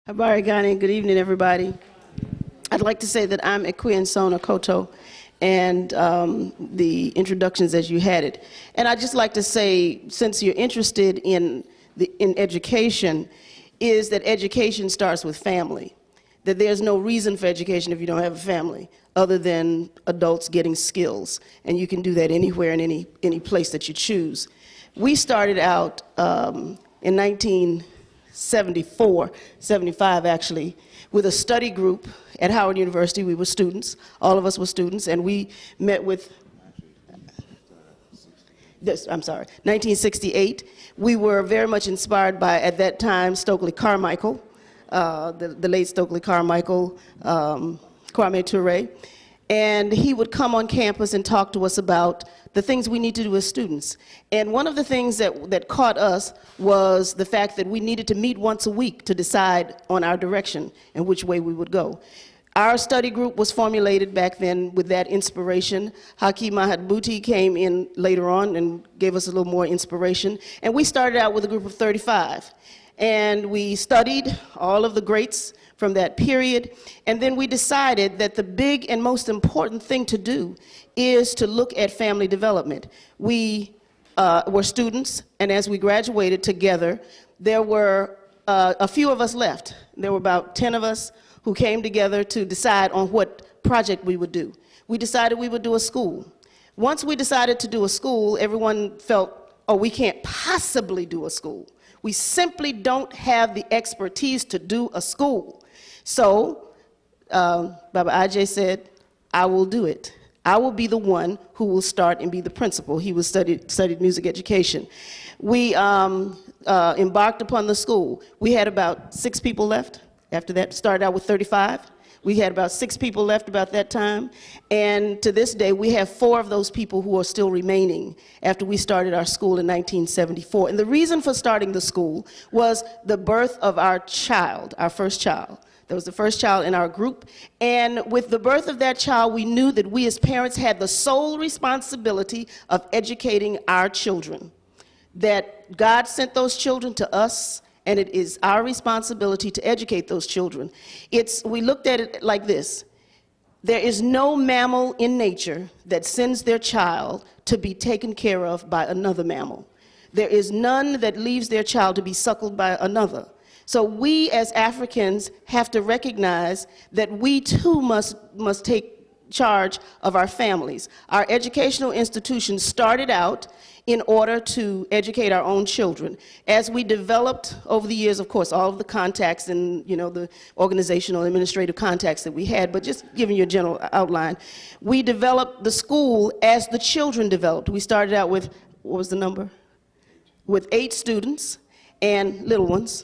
Habarigani, good evening, everybody. I'd like to say that I'm Ekwe Akotos, and the introductions as you had it. And I'd just like to say, since you're interested in education, is that education starts with family. That there's no reason for education if you don't have a family, other than adults getting skills. And you can do that anywhere in any place that you choose. We started out in 1974, 75 actually, with a study group at Howard University. We were students, all of us were students, and we met with, I'm sorry, 1968. We were very much inspired by, at that time, Stokely Carmichael, the late Stokely Carmichael, Kwame Ture, and he would come on campus and talk to us about the things we need to do as students. And one of the things that caught us was the fact that we needed to meet once a week to decide on our direction and which way we would go. Our study group was formulated back then with that inspiration. Haki Mahatbuti came in later on and gave us a little more inspiration. And we started out with a group of 35. And we studied all of the greats from that period. And then we decided that the big and most important thing to do is to look at family development. We were students, and as we graduated together, there were a few of us left. There were about 10 of us who came together to decide on what project we would do. We decided we would do a school. Once we decided to do a school, everyone felt, oh, we can't possibly do a school. We simply don't have the expertise to do a school. So Baba Ajay said, I will do it. I will be the one who will start and be the principal. He studied music education. We embarked upon the school. We had about 6 people left. After that, started out with 35. We had about 6 people left about that time. And to this day, we have 4 of those people who are still remaining after we started our school in 1974. And the reason for starting the school was the birth of our child, our first child. That was the first child in our group. And with the birth of that child, we knew that we as parents had the sole responsibility of educating our children. That God sent those children to us, and it is our responsibility to educate those children. We looked at it like this. There is no mammal in nature that sends their child to be taken care of by another mammal. There is none that leaves their child to be suckled by another. So we as Africans have to recognize that we too must take charge of our families. Our educational institutions started out in order to educate our own children. As we developed over the years, of course, all of the contacts and the organizational administrative contacts that we had, but just giving you a general outline, we developed the school as the children developed. We started out with, what was the number? With 8 students and little ones,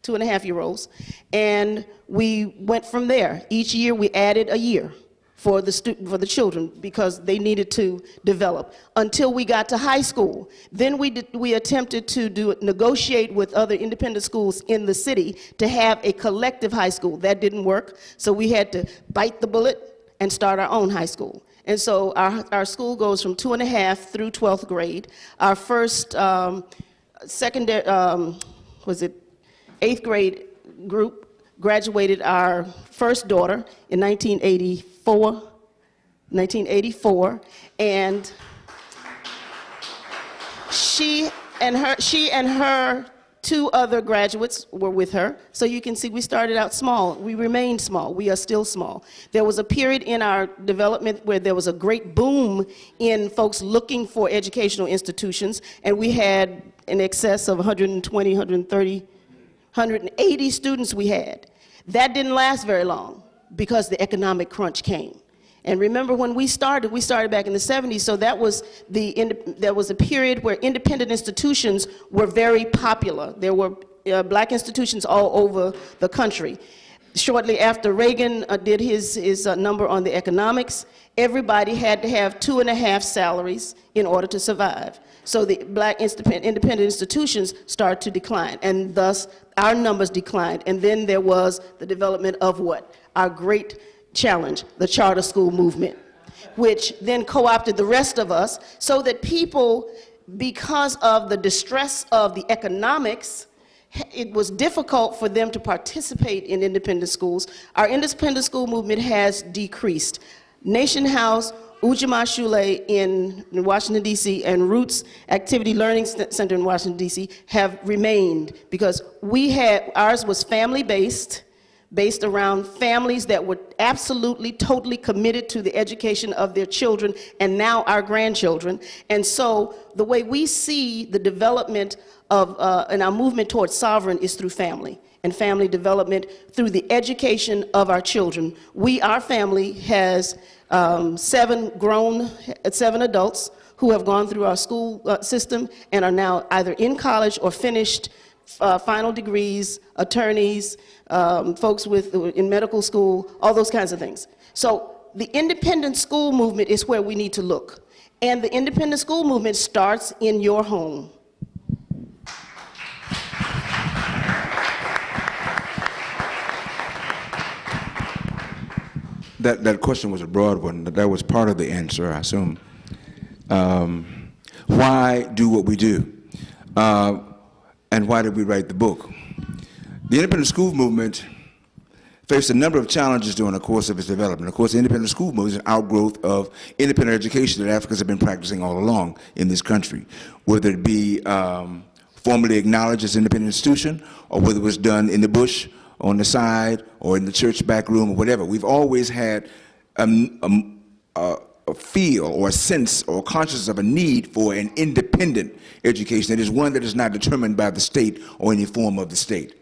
2.5-year-olds, and we went from there. Each year we added a year for the children because they needed to develop until we got to high school. Then we attempted to negotiate with other independent schools in the city to have a collective high school. That didn't work, so we had to bite the bullet and start our own high school. And so our school goes from 2.5 through 12th grade. Our first secondary, 8th grade group graduated our first daughter in 1984, and she and her 2 other graduates were with her. So you can see we started out small. We remained small. We are still small. There was a period in our development where there was a great boom in folks looking for educational institutions, and we had in excess of 120, 130, 180 students we had. That didn't last very long because the economic crunch came. And remember when we started back in the 70s, so that was a period where independent institutions were very popular. There were black institutions all over the country. Shortly after Reagan did his number on the economics, everybody had to have 2.5 salaries in order to survive. So the black independent institutions started to decline, and thus our numbers declined. And then there was the development of what? Our great challenge, the charter school movement, which then co-opted the rest of us so that people, because of the distress of the economics, it was difficult for them to participate in independent schools. Our independent school movement has decreased. Nation House, Ujamaa Shule in Washington, D.C., and Roots Activity Learning Center in Washington, D.C. have remained because ours was family-based, based around families that were absolutely, totally committed to the education of their children and now our grandchildren. And so the way we see the development of, and our movement towards sovereign is through family and family development through the education of our children. Our family has 7 adults who have gone through our school system and are now either in college or finished final degrees, attorneys, folks in medical school, all those kinds of things. So the independent school movement is where we need to look. And the independent school movement starts in your home. That question was a broad one. That was part of the answer, I assume. Why do what we do? And why did we write the book? The independent school movement faced a number of challenges during the course of its development. Of course, the independent school movement is an outgrowth of independent education that Africans have been practicing all along in this country, whether it be formally acknowledged as an independent institution, or whether it was done in the bush, on the side, or in the church back room, or whatever. We've always had a feel or a sense or consciousness of a need for an independent education that is one that is not determined by the state or any form of the state.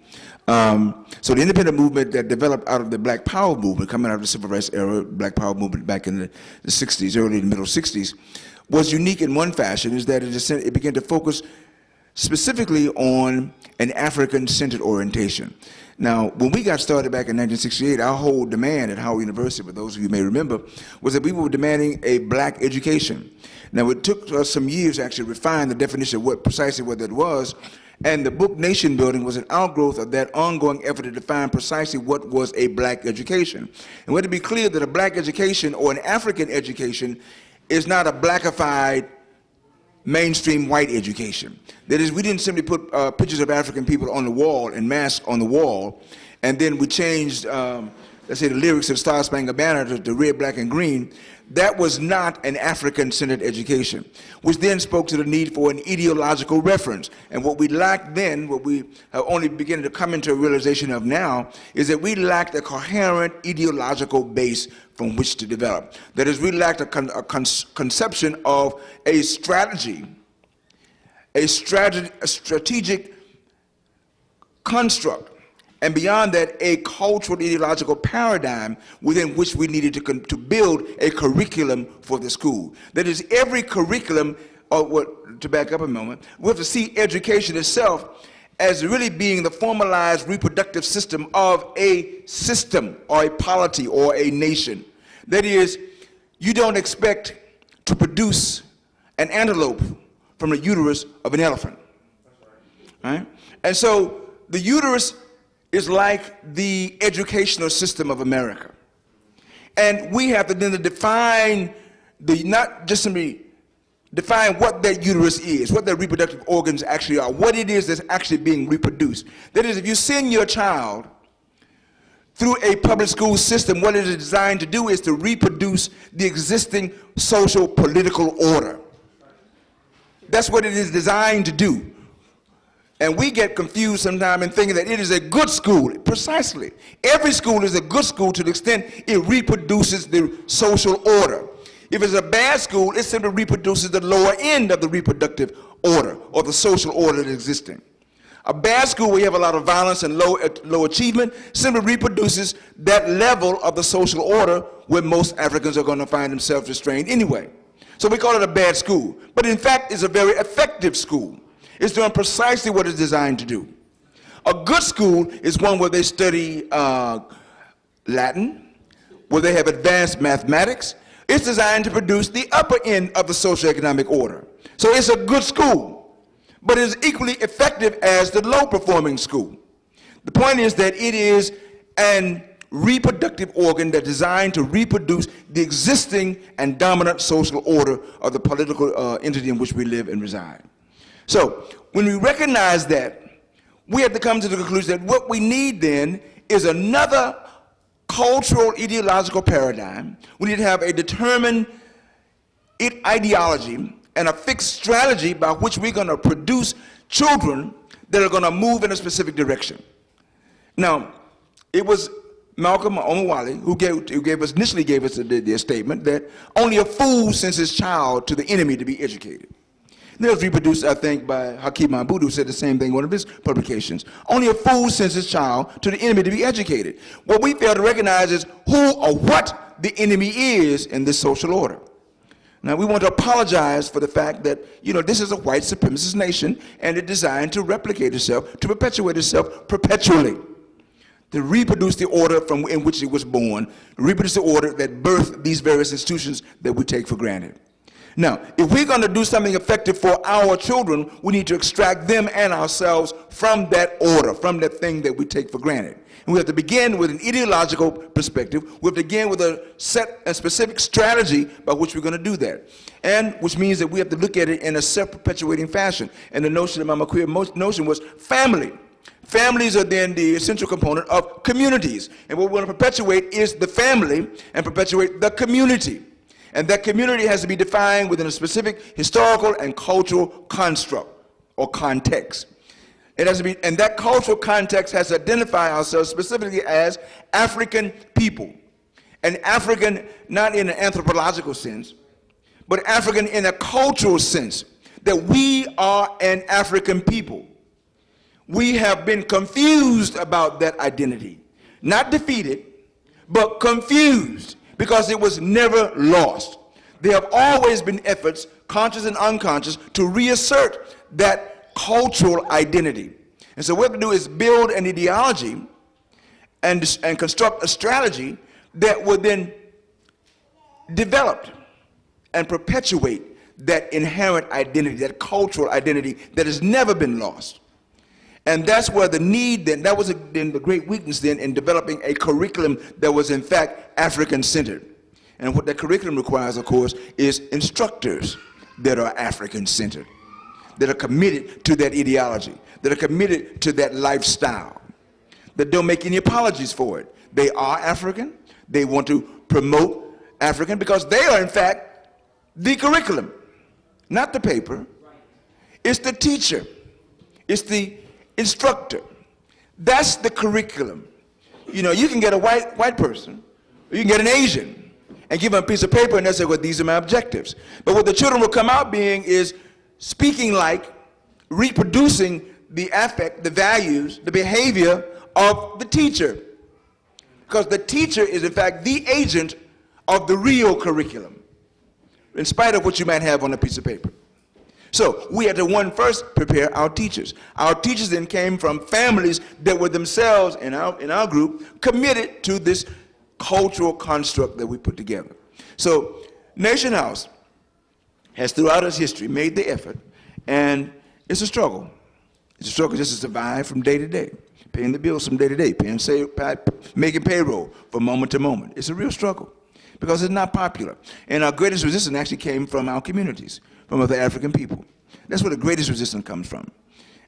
So the independent movement that developed out of the Black Power movement, coming out of the Civil Rights era, Black Power movement back in the 60s, early and middle 60s, was unique in one fashion, is that it began to focus specifically on an African-centered orientation. Now, when we got started back in 1968, our whole demand at Howard University, for those of you who may remember, was that we were demanding a black education. Now, it took us some years to actually refine the definition of precisely what that was, and the book Nation Building was an outgrowth of that ongoing effort to define precisely what was a black education. And we had to be clear that a black education or an African education is not a blackified mainstream white education. That is, we didn't simply put pictures of African people on the wall and masks on the wall, and then we changed, let's say, the lyrics of Star Spangled Banner to red, black, and green. That was not an African-centered education, which then spoke to the need for an ideological reference. And what we lacked then, what we are only beginning to come into a realization of now, is that we lacked a coherent ideological base from which to develop. That is, we lacked a conception of a strategy, a strategic construct, and beyond that, a cultural ideological paradigm within which we needed to build a curriculum for the school. That is, every curriculum, to back up a moment, we have to see education itself as really being the formalized reproductive system of a system or a polity or a nation. That is, you don't expect to produce an antelope from the uterus of an elephant. Right? And so the uterus is like the educational system of America. And we have to then define, not just simply define what that uterus is, what their reproductive organs actually are, what it is that's actually being reproduced. That is, if you send your child through a public school system, what it is designed to do is to reproduce the existing social political order. That's what it is designed to do. And we get confused sometimes in thinking that it is a good school. Precisely. Every school is a good school to the extent it reproduces the social order. If it's a bad school, it simply reproduces the lower end of the reproductive order or the social order that's existing. A bad school where you have a lot of violence and low achievement simply reproduces that level of the social order where most Africans are going to find themselves restrained anyway. So we call it a bad school. But in fact, it's a very effective school. It's doing precisely what it's designed to do. A good school is one where they study Latin, where they have advanced mathematics. It's designed to produce the upper end of the socioeconomic order. So it's a good school, but it's equally effective as the low-performing school. The point is that it is an reproductive organ that's designed to reproduce the existing and dominant social order of the political entity in which we live and reside. So when we recognize that, we have to come to the conclusion that what we need then is another cultural ideological paradigm. We need to have a determined ideology and a fixed strategy by which we're going to produce children that are going to move in a specific direction. Now, it was Malcolm Mwalimu who initially gave us the statement that only a fool sends his child to the enemy to be educated. And that was reproduced, I think, by Hakeem Mahmoud, who said the same thing in one of his publications. Only a fool sends his child to the enemy to be educated. What we fail to recognize is who or what the enemy is in this social order. Now, we want to apologize for the fact that, this is a white supremacist nation, and it's designed to replicate itself, to perpetuate itself perpetually, to reproduce the order in which it was born, reproduce the order that birthed these various institutions that we take for granted. Now, if we're going to do something effective for our children, we need to extract them and ourselves from that order, from that thing that we take for granted. And we have to begin with an ideological perspective. We have to begin with a specific strategy by which we're going to do that. And which means that we have to look at it in a self-perpetuating fashion. And the notion of Mama Queer notion was family. Families are then the essential component of communities. And what we want to perpetuate is the family and perpetuate the community. And that community has to be defined within a specific historical and cultural construct or context. It has to be, and that cultural context has to identify ourselves specifically as African people. And African, not in an anthropological sense, but African in a cultural sense, that we are an African people. We have been confused about that identity. Not defeated, but confused, because it was never lost. There have always been efforts, conscious and unconscious, to reassert that cultural identity. And so what we have to do is build an ideology and construct a strategy that would then develop and perpetuate that inherent identity, that cultural identity that has never been lost. And that's where the need then, that was then the great weakness then in developing a curriculum that was in fact African-centered. And what that curriculum requires, of course, is instructors that are African-centered, that are committed to that ideology, that are committed to that lifestyle, that don't make any apologies for it. They are African. They want to promote African because they are, in fact, the curriculum, not the paper. It's the teacher. It's the instructor. That's the curriculum. You can get a white person, or you can get an Asian, and give them a piece of paper and they say, well, these are my objectives. But what the children will come out being is speaking like, reproducing the affect, the values, the behavior of the teacher. Because the teacher is in fact the agent of the real curriculum, in spite of what you might have on a piece of paper. So we had to first prepare our teachers. Our teachers then came from families that were themselves, in our group, committed to this cultural construct that we put together. So Nation House has throughout its history made the effort, and it's a struggle. It's a struggle just to survive from day to day, paying the bills from day to day, making payroll from moment to moment. It's a real struggle because it's not popular. And our greatest resistance actually came from our communities, from other African people. That's where the greatest resistance comes from.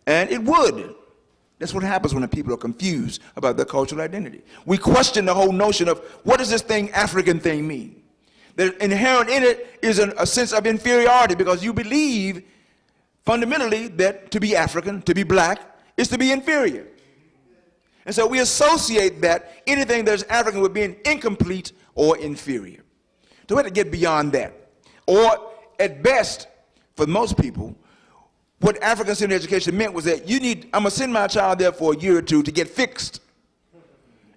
And it would. That's what happens when the people are confused about their cultural identity. We question the whole notion of what does this thing, African thing, mean? The inherent in it is a sense of inferiority because you believe fundamentally that to be African, to be black, is to be inferior. And so we associate that anything that is African with being incomplete or inferior. So we have to get beyond that. Or at best, for most people, what African-centered education meant was that I'm gonna send my child there for a year or two to get fixed.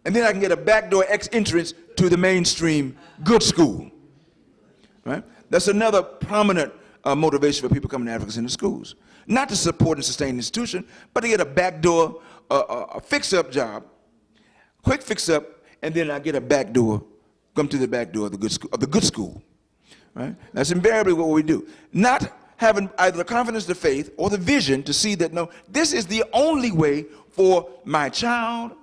And then I can get a backdoor entrance to the mainstream good school. Right? That's another prominent motivation for people coming to African-centered schools. Not to support and sustain the institution, but to get a backdoor, a fix-up job, quick fix-up, and then I get a backdoor, come to the back door of the good school. Right? That's invariably what we do. Not having either the confidence, the faith, or the vision to see that, no, this is the only way for my child,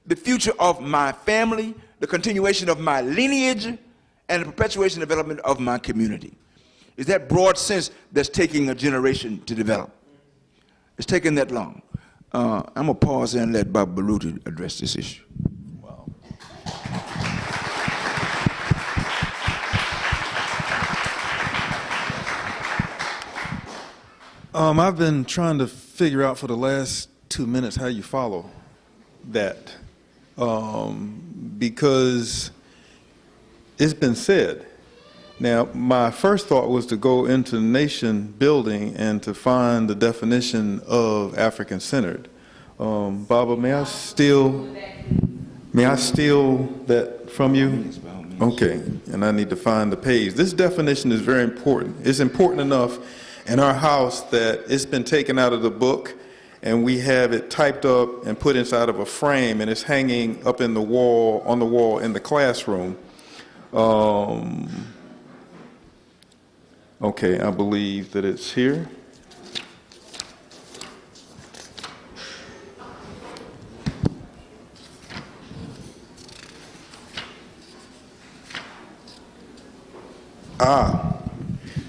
the future of my family, the continuation of my lineage, and the perpetuation and development of my community. It's that broad sense that's taking a generation to develop. It's taken that long. I'm going to pause there and let Bob Baruti address this issue. Wow. I've been trying to figure out for the last 2 minutes how you follow that, because it's been said. Now, my first thought was to go into nation building and to find the definition of African-centered. Baba, may I steal that from you? Okay, and I need to find the page. This definition is very important. It's important enough in our house that it's been taken out of the book, and we have it typed up and put inside of a frame, and it's hanging up in the wall, on the wall in the classroom. Okay, I believe that it's here.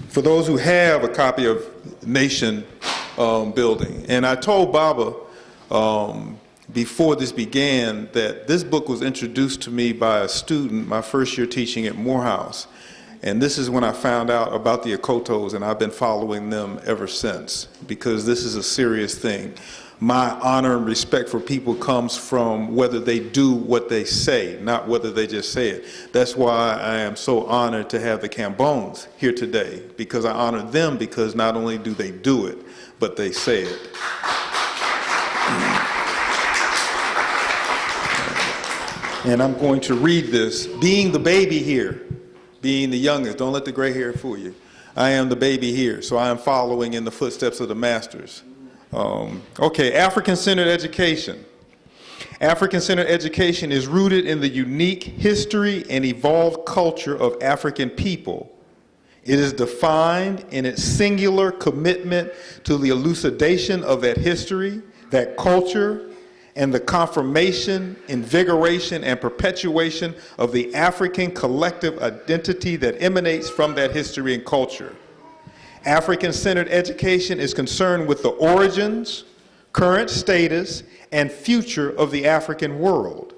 For those who have a copy of Nation Building, and I told Baba before this began that this book was introduced to me by a student my first year teaching at Morehouse. And this is when I found out about the Akotos, and I've been following them ever since, because this is a serious thing. My honor and respect for people comes from whether they do what they say, not whether they just say it. That's why I am so honored to have the Cambones here today, because I honor them because not only do they do it, but they say it. And I'm going to read this, being the baby here. Being the youngest, don't let the gray hair fool you. I am the baby here, so I am following in the footsteps of the masters. Okay, African-centered education. African-centered education is rooted in the unique history and evolved culture of African people. It is defined in its singular commitment to the elucidation of that history, that culture, and the confirmation, invigoration, and perpetuation of the African collective identity that emanates from that history and culture. African-centered education is concerned with the origins, current status, and future of the African world.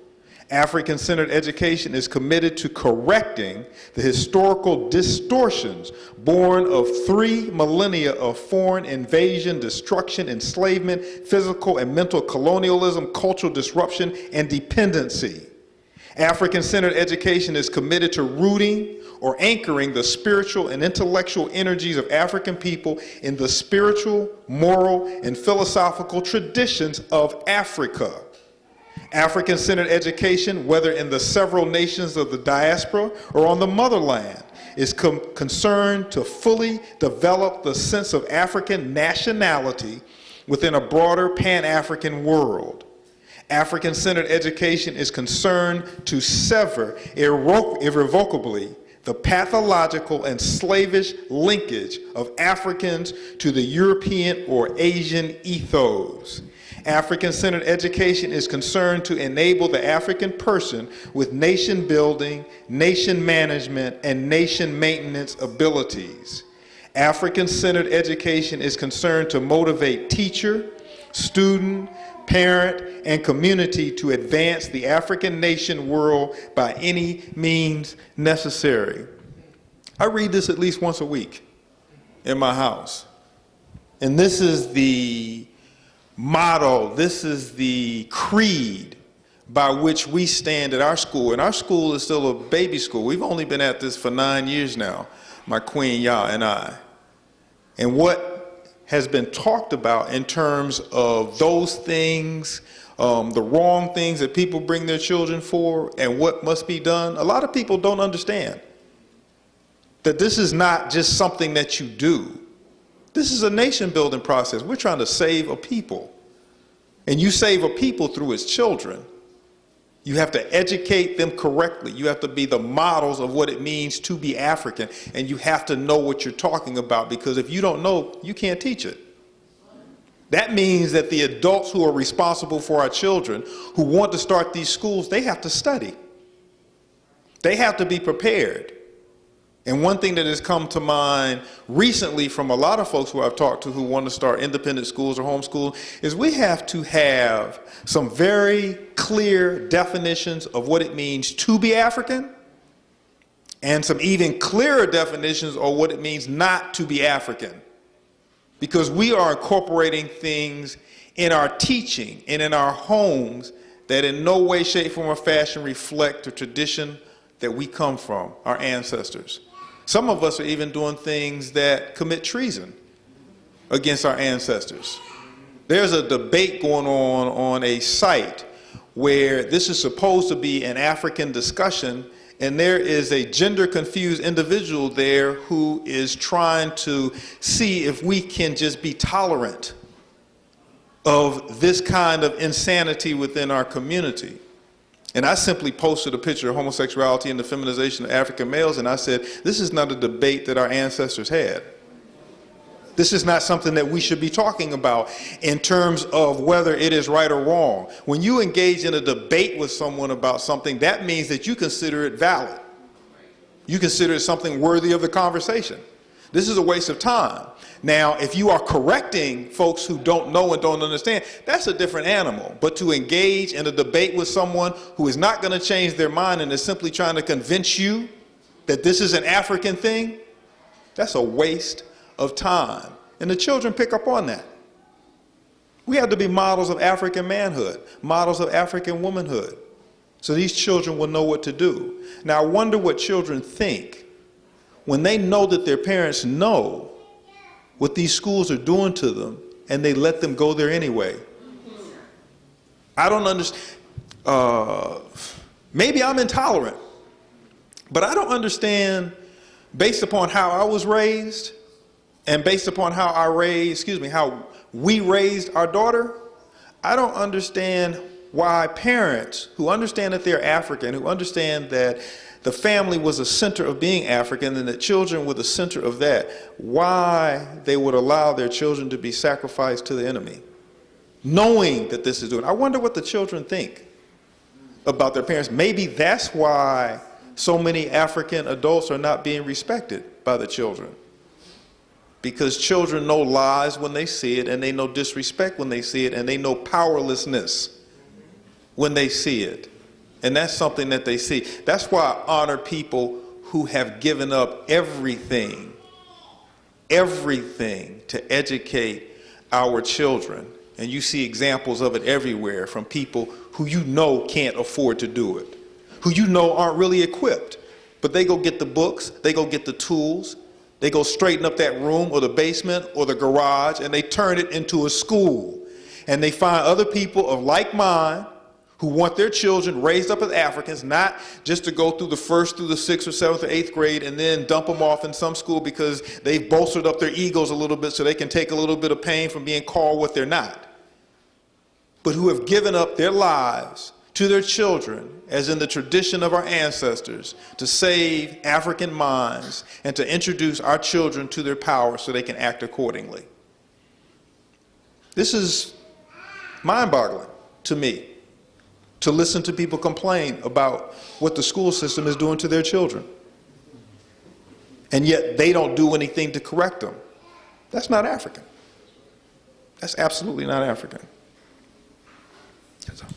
African-centered education is committed to correcting the historical distortions born of 3 millennia of foreign invasion, destruction, enslavement, physical and mental colonialism, cultural disruption, and dependency. African-centered education is committed to rooting or anchoring the spiritual and intellectual energies of African people in the spiritual, moral, and philosophical traditions of Africa. African-centered education, whether in the several nations of the diaspora or on the motherland, is concerned to fully develop the sense of African nationality within a broader Pan-African world. African-centered education is concerned to sever irrevocably the pathological and slavish linkage of Africans to the European or Asian ethos. African-centered education is concerned to enable the African person with nation building, nation management, and nation maintenance abilities. African-centered education is concerned to motivate teacher, student, parent, and community to advance the African nation world by any means necessary. I read this at least once a week in my house. And this is the motto, this is the creed by which we stand at our school. And our school is still a baby school. We've only been at this for 9 years now, my Queen Ya and I. And what has been talked about in terms of those things, the wrong things that people bring their children for and what must be done, a lot of people don't understand that this is not just something that you do. This is a nation building process. We're trying to save a people. And you save a people through its children. You have to educate them correctly. You have to be the models of what it means to be African. And you have to know what you're talking about, because if you don't know, you can't teach it. That means that the adults who are responsible for our children, who want to start these schools, they have to study. They have to be prepared. And one thing that has come to mind recently from a lot of folks who I've talked to who want to start independent schools or homeschool is we have to have some very clear definitions of what it means to be African and some even clearer definitions of what it means not to be African. Because we are incorporating things in our teaching and in our homes that in no way, shape, form, or fashion reflect the tradition that we come from, our ancestors. Some of us are even doing things that commit treason against our ancestors. There's a debate going on a site where this is supposed to be an African discussion, and there is a gender-confused individual there who is trying to see if we can just be tolerant of this kind of insanity within our community. And I simply posted a picture of homosexuality and the feminization of African males, and I said, this is not a debate that our ancestors had. This is not something that we should be talking about in terms of whether it is right or wrong. When you engage in a debate with someone about something, that means that you consider it valid. You consider it something worthy of the conversation. This is a waste of time. Now, if you are correcting folks who don't know and don't understand, that's a different animal. But to engage in a debate with someone who is not going to change their mind and is simply trying to convince you that this is an African thing, that's a waste of time. And the children pick up on that. We have to be models of African manhood, models of African womanhood, so these children will know what to do. Now, I wonder what children think when they know that their parents know what these schools are doing to them, and they let them go there anyway. I don't understand. Maybe I'm intolerant, but I don't understand, based upon how I was raised, and based upon how how we raised our daughter, I don't understand why parents who understand that they're African, who understand that the family was a center of being African and that children were the center of that, why they would allow their children to be sacrificed to the enemy, knowing that this is doing. I wonder what the children think about their parents. Maybe that's why so many African adults are not being respected by the children. Because children know lies when they see it, and they know disrespect when they see it, and they know powerlessness when they see it. And that's something that they see. That's why I honor people who have given up everything to educate our children. And you see examples of it everywhere from people who you know can't afford to do it, who you know aren't really equipped. But they go get the books, they go get the tools, they go straighten up that room or the basement or the garage, and they turn it into a school. And they find other people of like mind who want their children raised up as Africans, not just to go through the 1st through the 6th or 7th or 8th grade and then dump them off in some school because they've bolstered up their egos a little bit so they can take a little bit of pain from being called what they're not. But who have given up their lives to their children, as in the tradition of our ancestors, to save African minds and to introduce our children to their power so they can act accordingly. This is mind-boggling to me, to listen to people complain about what the school system is doing to their children. And yet they don't do anything to correct them. That's not African. That's absolutely not African. That's all.